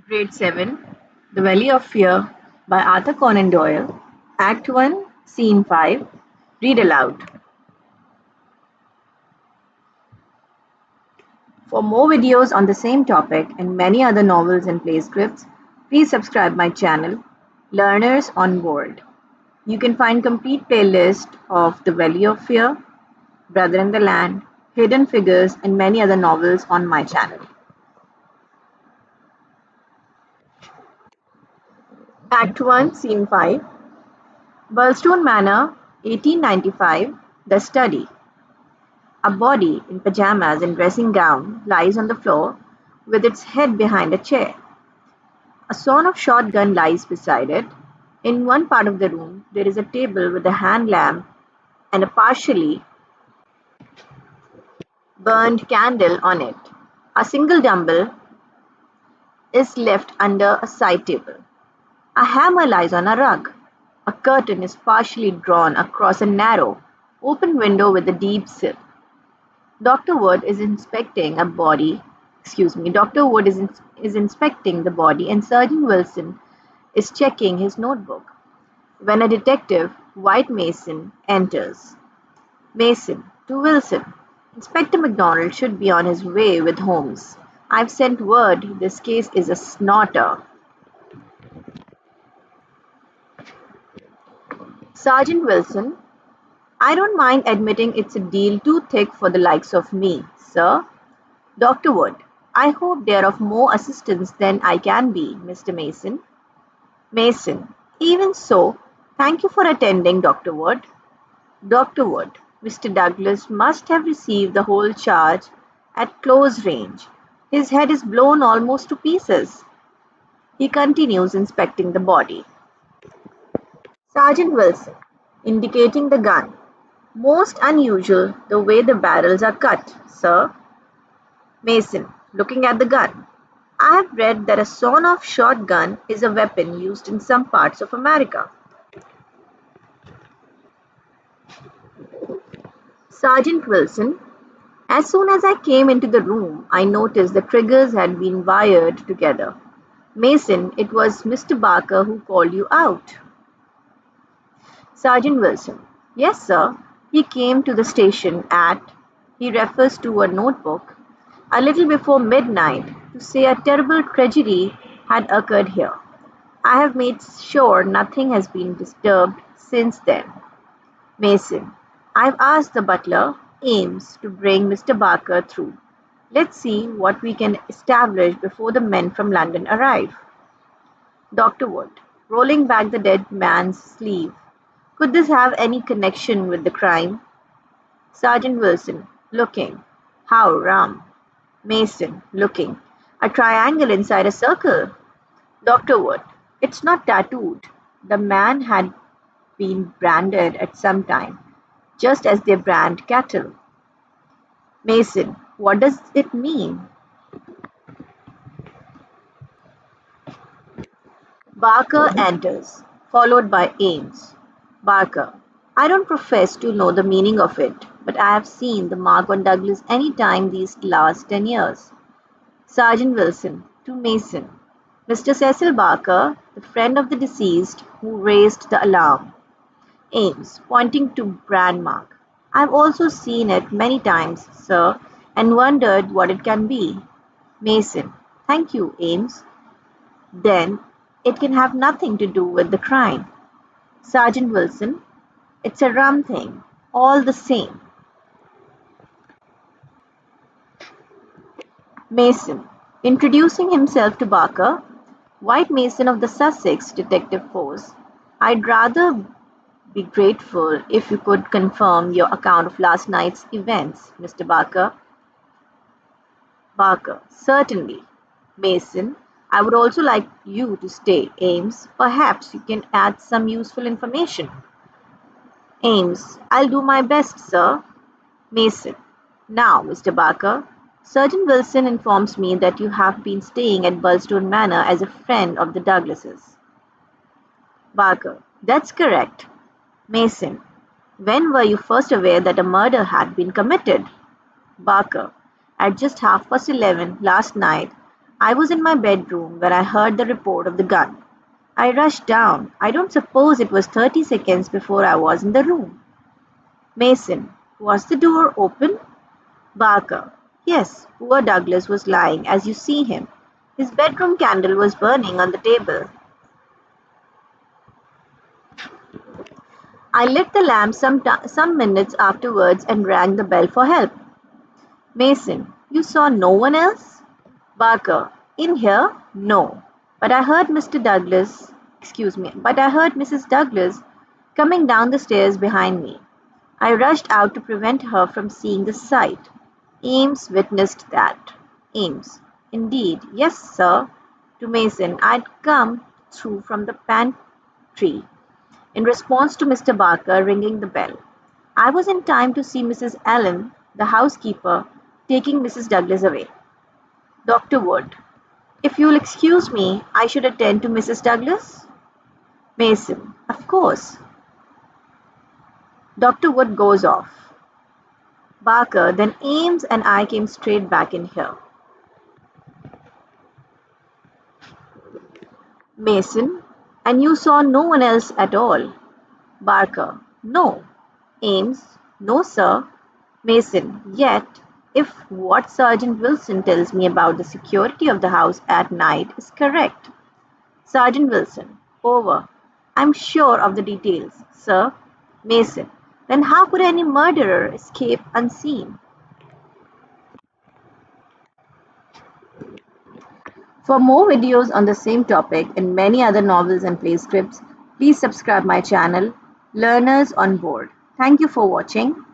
Grade 7 The Valley of Fear by Arthur Conan Doyle. Act 1, Scene 5. Read aloud. For more videos on the same topic and many other novels and play scripts, please subscribe my channel, Learners on Board. You can find complete playlist of The Valley of Fear, Brother in the Land, Hidden Figures and many other novels on my channel. Act 1, Scene 5. Burlstone Manor, 1895, The Study. A body in pajamas and dressing gown lies on the floor with its head behind a chair. A sawn-off shotgun lies beside it. In one part of the room, there is a table with a hand lamp and a partially burned candle on it. A single dumbbell is left under a side table. A hammer lies on a rug. A curtain is partially drawn across a narrow, open window with a deep sill. Dr. Wood is inspecting Dr. Wood is inspecting the body and Sergeant Wilson is checking his notebook. When a detective, White Mason, enters. Mason to Wilson. Inspector McDonald should be on his way with Holmes. I've sent word this case is a snorter. Sergeant Wilson, I don't mind admitting it's a deal too thick for the likes of me, sir. Dr. Wood, I hope they're of more assistance than I can be, Mr. Mason. Mason, even so, thank you for attending, Dr. Wood. Dr. Wood, Mr. Douglas must have received the whole charge at close range. His head is blown almost to pieces. He continues inspecting the body. Sergeant Wilson, indicating the gun. Most unusual the way the barrels are cut, sir. Mason, looking at the gun. I have read that a sawn-off shotgun is a weapon used in some parts of America. Sergeant Wilson, as soon as I came into the room, I noticed the triggers had been wired together. Mason, it was Mr. Barker who called you out. Sergeant Wilson, yes, sir. He came to the station he refers to a notebook, a little before midnight to say a terrible tragedy had occurred here. I have made sure nothing has been disturbed since then. Mason, I've asked the butler, Ames, to bring Mr. Barker through. Let's see what we can establish before the men from London arrive. Dr. Wood, rolling back the dead man's sleeve. Could this have any connection with the crime? Sergeant Wilson, looking. How rum. Mason, looking. A triangle inside a circle. Dr. Wood, it's not tattooed. The man had been branded at some time, just as they brand cattle. Mason, what does it mean? Barker enters, followed by Ames. Barker, I don't profess to know the meaning of it, but I have seen the mark on Douglas any time these last 10 years. Sergeant Wilson, to Mason. Mr. Cecil Barker, the friend of the deceased who raised the alarm. Ames, pointing to brand mark. I've also seen it many times, sir, and wondered what it can be. Mason, thank you, Ames. Then it can have nothing to do with the crime. Sergeant Wilson, it's a rum thing, all the same. Mason, introducing himself to Barker, White Mason of the Sussex Detective Force. I'd rather be grateful if you could confirm your account of last night's events, Mr. Barker. Barker, certainly. Mason, I would also like you to stay, Ames. Perhaps you can add some useful information. Ames, I'll do my best, sir. Mason, now, Mr. Barker, Sergeant Wilson informs me that you have been staying at Burlstone Manor as a friend of the Douglases. Barker, that's correct. Mason, when were you first aware that a murder had been committed? Barker, at just 11:30 last night, I was in my bedroom when I heard the report of the gun. I rushed down. I don't suppose it was 30 seconds before I was in the room. Mason, was the door open? Barker, yes, poor Douglas was lying as you see him. His bedroom candle was burning on the table. I lit the lamp some minutes afterwards and rang the bell for help. Mason, you saw no one else? Barker, in here? No. But I heard but I heard Mrs. Douglas coming down the stairs behind me. I rushed out to prevent her from seeing the sight. Ames witnessed that. Ames, indeed, yes, sir. To Mason, I'd come through from the pantry in response to Mr. Barker ringing the bell. I was in time to see Mrs. Allen, the housekeeper, taking Mrs. Douglas away. Dr. Wood, if you'll excuse me, I should attend to Mrs. Douglas? Mason, of course. Dr. Wood goes off. Barker, then Ames and I came straight back in here. Mason, and you saw no one else at all? Barker, no. Ames, no, sir. Mason, yet, if what Sergeant Wilson tells me about the security of the house at night is correct. Sergeant Wilson, over. I'm sure of the details, sir. Mason, then how could any murderer escape unseen? For more videos on the same topic and many other novels and play scripts, please subscribe my channel, Learners on Board. Thank you for watching.